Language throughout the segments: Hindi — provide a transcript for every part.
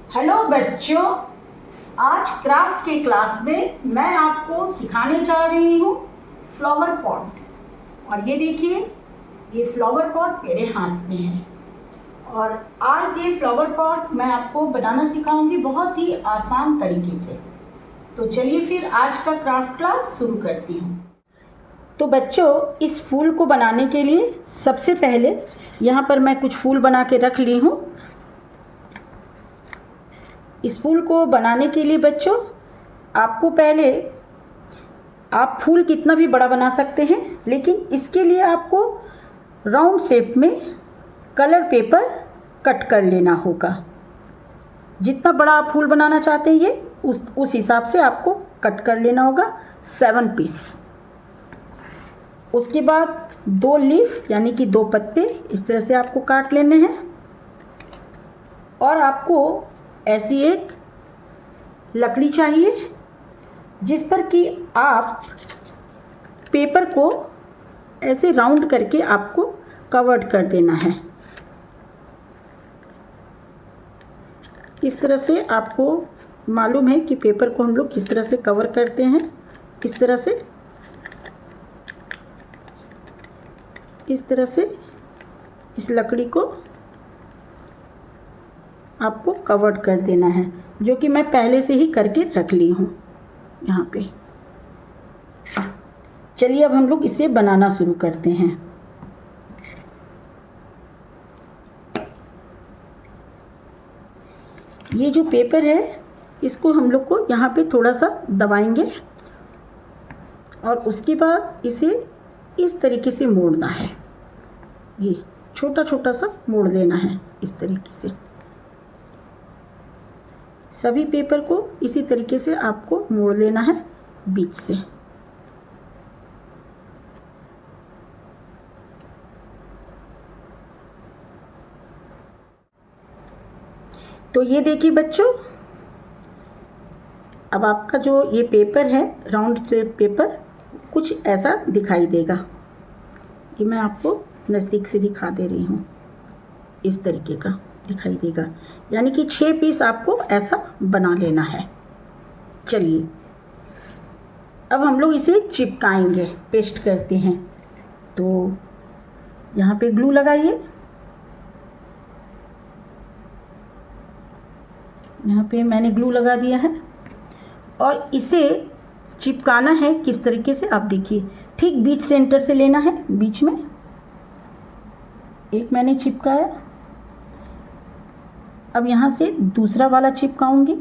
हेलो बच्चों, आज क्राफ्ट के क्लास में मैं आपको सिखाने जा रही हूँ फ्लावर पॉट। और ये देखिए, ये फ्लावर पॉट मेरे हाथ में है और आज ये फ्लावर पॉट मैं आपको बनाना सिखाऊंगी बहुत ही आसान तरीके से। तो चलिए फिर आज का क्राफ्ट क्लास शुरू करती हूँ। तो बच्चों, इस फूल को बनाने के लिए सबसे पहले यहाँ पर मैं कुछ फूल बना के रख ली हूँ। इस फूल को बनाने के लिए बच्चों आपको पहले, आप फूल कितना भी बड़ा बना सकते हैं, लेकिन इसके लिए आपको राउंड शेप में कलर पेपर कट कर लेना होगा। जितना बड़ा आप फूल बनाना चाहते हैं ये उस हिसाब से आपको कट कर लेना होगा 7 पीस। उसके बाद 2 लीफ यानी कि 2 पत्ते इस तरह से आपको काट लेने हैं और आपको ऐसी एक लकड़ी चाहिए जिस पर कि आप पेपर को ऐसे राउंड करके आपको कवर्ड कर देना है। इस तरह से आपको मालूम है कि पेपर को हम लोग किस तरह से कवर करते हैं। इस तरह से इस लकड़ी को आपको कवर कर देना है, जो कि मैं पहले से ही करके रख ली हूँ यहाँ पे। चलिए अब हम लोग इसे बनाना शुरू करते हैं। ये जो पेपर है इसको हम लोग को यहाँ पे थोड़ा सा दबाएंगे और उसके बाद इसे इस तरीके से मोड़ना है। ये छोटा छोटा सा मोड़ देना है इस तरीके से। सभी पेपर को इसी तरीके से आपको मोड़ लेना है बीच से। तो ये देखिए बच्चों, अब आपका जो ये पेपर है राउंड शेप पेपर कुछ ऐसा दिखाई देगा। ये मैं आपको नज़दीक से दिखा दे रही हूँ। इस तरीके का दिखाई देगा, यानी कि 6 पीस आपको ऐसा बना लेना है। चलिए अब हम लोग इसे चिपकाएंगे, पेस्ट करते हैं। तो यहाँ पे ग्लू लगाइए। यहाँ पे मैंने ग्लू लगा दिया है और इसे चिपकाना है किस तरीके से, आप देखिए ठीक बीच सेंटर से लेना है। बीच में एक मैंने चिपकाया, अब यहाँ से दूसरा वाला चिपकाऊंगी।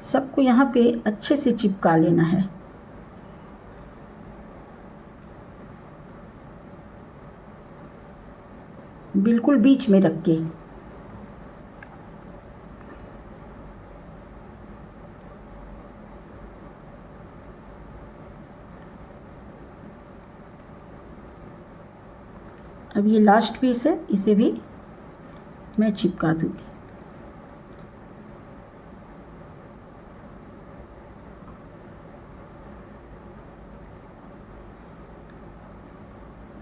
सबको यहाँ पे अच्छे से चिपका लेना है। बिल्कुल बीच में रख के। अब ये लास्ट पीस है, इसे भी मैं चिपका दूंगी।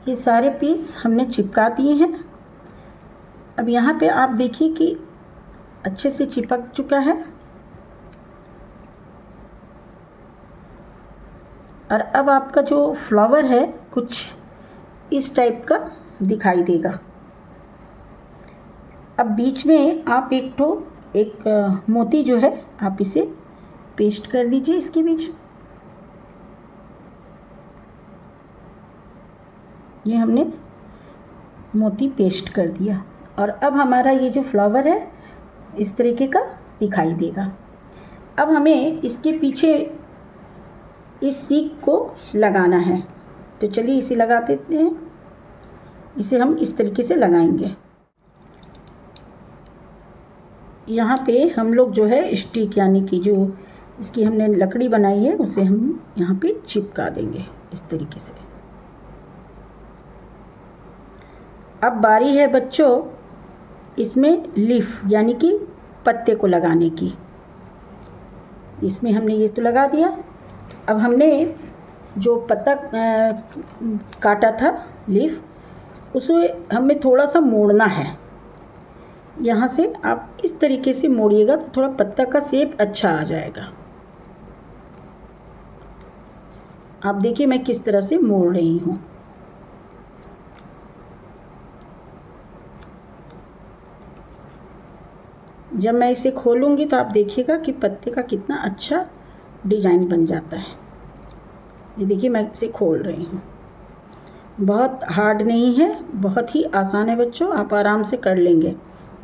ये सारे पीस हमने चिपका दिए हैं। अब यहाँ पे आप देखिए कि अच्छे से चिपक चुका है। और अब आपका जो फ्लावर है कुछ इस टाइप का दिखाई देगा। अब बीच में आप एक मोती जो है आप इसे पेस्ट कर दीजिए इसके बीच। ये हमने मोती पेस्ट कर दिया और अब हमारा ये जो फ्लावर है इस तरीके का दिखाई देगा। अब हमें इसके पीछे इस सीक को लगाना है, तो चलिए इसे लगा देते हैं। इसे हम इस तरीके से लगाएंगे। यहाँ पे हम लोग जो है स्टिक यानी कि जो इसकी हमने लकड़ी बनाई है उसे हम यहाँ पे चिपका देंगे इस तरीके से। अब बारी है बच्चों इसमें लीफ यानी कि पत्ते को लगाने की। इसमें हमने ये तो लगा दिया। अब हमने जो पत्ता काटा था लीफ, उसे हमें थोड़ा सा मोड़ना है। यहाँ से आप इस तरीके से मोड़िएगा तो थोड़ा पत्ता का शेप अच्छा आ जाएगा। आप देखिए मैं किस तरह से मोड़ रही हूँ। जब मैं इसे खोलूँगी तो आप देखिएगा कि पत्ते का कितना अच्छा डिज़ाइन बन जाता है। ये देखिए मैं इसे खोल रही हूँ। बहुत हार्ड नहीं है, बहुत ही आसान है बच्चों, आप आराम से कर लेंगे।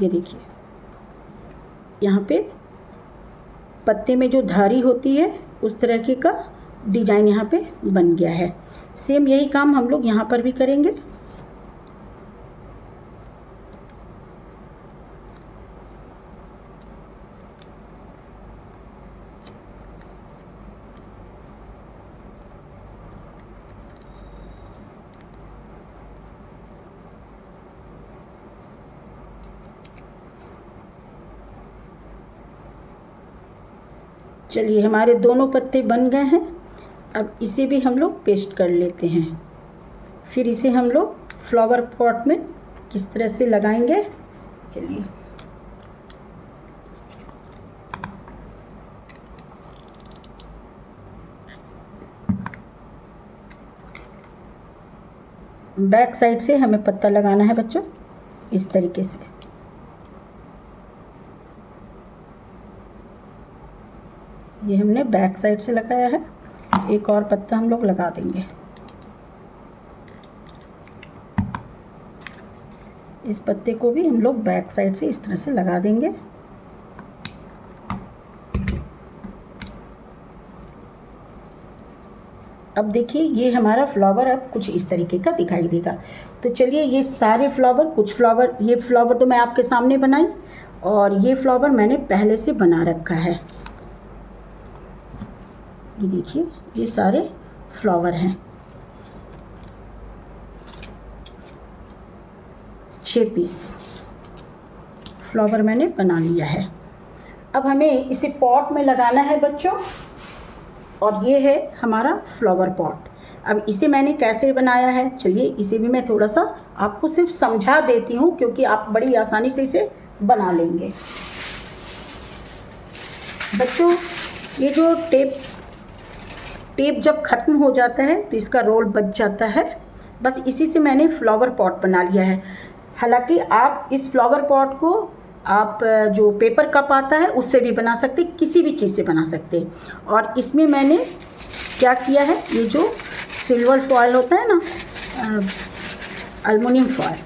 ये देखिए यहाँ पे पत्ते में जो धारी होती है उस तरह की का डिज़ाइन यहाँ पे बन गया है। सेम यही काम हम लोग यहाँ पर भी करेंगे। चलिए हमारे दोनों पत्ते बन गए हैं। अब इसे भी हम लोग पेस्ट कर लेते हैं। फिर इसे हम लोग फ्लावर पॉट में किस तरह से लगाएंगे, चलिए। बैक साइड से हमें पत्ता लगाना है बच्चों, इस तरीके से। ये हमने बैक साइड से लगाया है। एक और पत्ता हम लोग लगा देंगे। इस पत्ते को भी हम लोग बैक साइड से इस तरह से लगा देंगे। अब देखिए ये हमारा फ्लावर अब कुछ इस तरीके का दिखाई देगा। तो चलिए ये सारे फ्लावर, कुछ फ्लावर, ये फ्लावर तो मैं आपके सामने बनाई और ये फ्लावर मैंने पहले से बना रखा है। ये देखिए ये सारे फ्लावर हैं, 6 पीस फ्लावर मैंने बना लिया है। अब हमें इसे पॉट में लगाना है बच्चों, और ये है हमारा फ्लावर पॉट। अब इसे मैंने कैसे बनाया है, चलिए इसे भी मैं थोड़ा सा आपको सिर्फ समझा देती हूँ, क्योंकि आप बड़ी आसानी से इसे बना लेंगे। बच्चों ये जो टेप जब ख़त्म हो जाता है तो इसका रोल बच जाता है। बस इसी से मैंने फ्लावर पॉट बना लिया है। हालांकि आप इस फ्लावर पॉट को आप जो पेपर कप आता है उससे भी बना सकते, किसी भी चीज़ से बना सकते। और इसमें मैंने क्या किया है, ये जो सिल्वर फॉयल होता है ना, एल्युमिनियम फॉयल,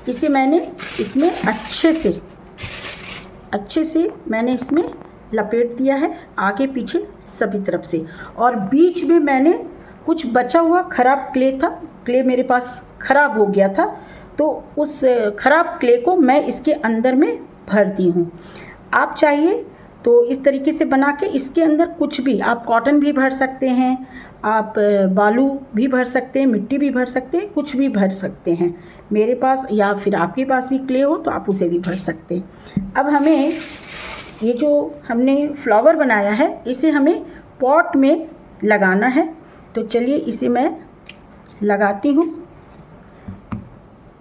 इसे मैंने इसमें अच्छे से मैंने इसमें लपेट दिया है, आगे पीछे सभी तरफ से। और बीच में मैंने कुछ बचा हुआ ख़राब क्ले मेरे पास ख़राब हो गया था, तो उस ख़राब क्ले को मैं इसके अंदर में भरती हूँ। आप चाहिए तो इस तरीके से बना के इसके अंदर कुछ भी, आप कॉटन भी भर सकते हैं, आप बालू भी भर सकते हैं, मिट्टी भी भर सकते हैं, कुछ भी भर सकते हैं। मेरे पास या फिर आपके पास भी क्ले हो तो आप उसे भी भर सकते हैं। अब हमें ये जो हमने फ्लावर बनाया है इसे हमें पॉट में लगाना है। तो चलिए इसे मैं लगाती हूँ।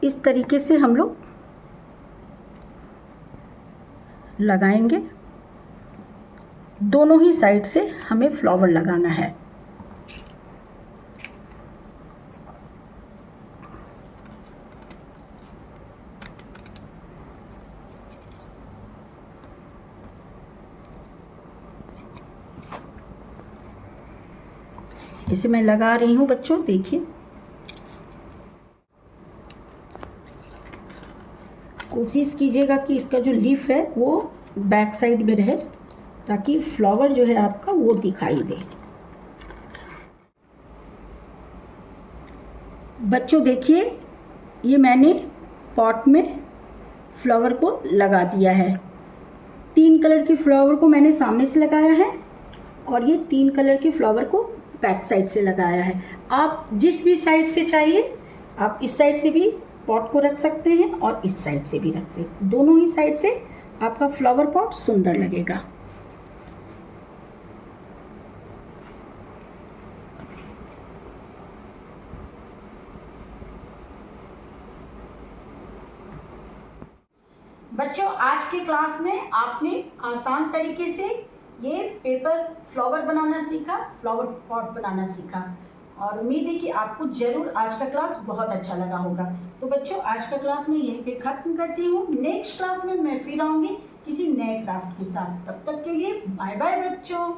इस तरीके से हम लोग लगाएंगे, दोनों ही साइड से हमें फ्लावर लगाना है। इसे मैं लगा रही हूँ बच्चों, देखिए। कोशिश कीजिएगा कि इसका जो लीफ है वो बैक साइड में रहे, ताकि फ्लावर जो है आपका वो दिखाई दे। बच्चों देखिए ये मैंने पॉट में फ्लावर को लगा दिया है। 3 कलर के फ्लावर को मैंने सामने से लगाया है और ये 3 कलर के फ्लावर को बैक साइड से लगाया है। आप जिस भी साइड से चाहिए, आप इस साइड से भी पॉट को रख सकते हैं और इस साइड से भी रख सकते, दोनों ही साइड से आपका फ्लावर पॉट सुंदर लगेगा। बच्चों, आज के क्लास में आपने आसान तरीके से ये पेपर फ्लावर बनाना सीखा, फ्लावर पॉट बनाना सीखा और उम्मीद है कि आपको जरूर आज का क्लास बहुत अच्छा लगा होगा। तो बच्चों, आज का क्लास मैं यहीं पे खत्म करती हूँ। नेक्स्ट क्लास में मैं फिर आऊँगी किसी नए क्राफ्ट के साथ। तब तक के लिए बाय बाय बच्चों।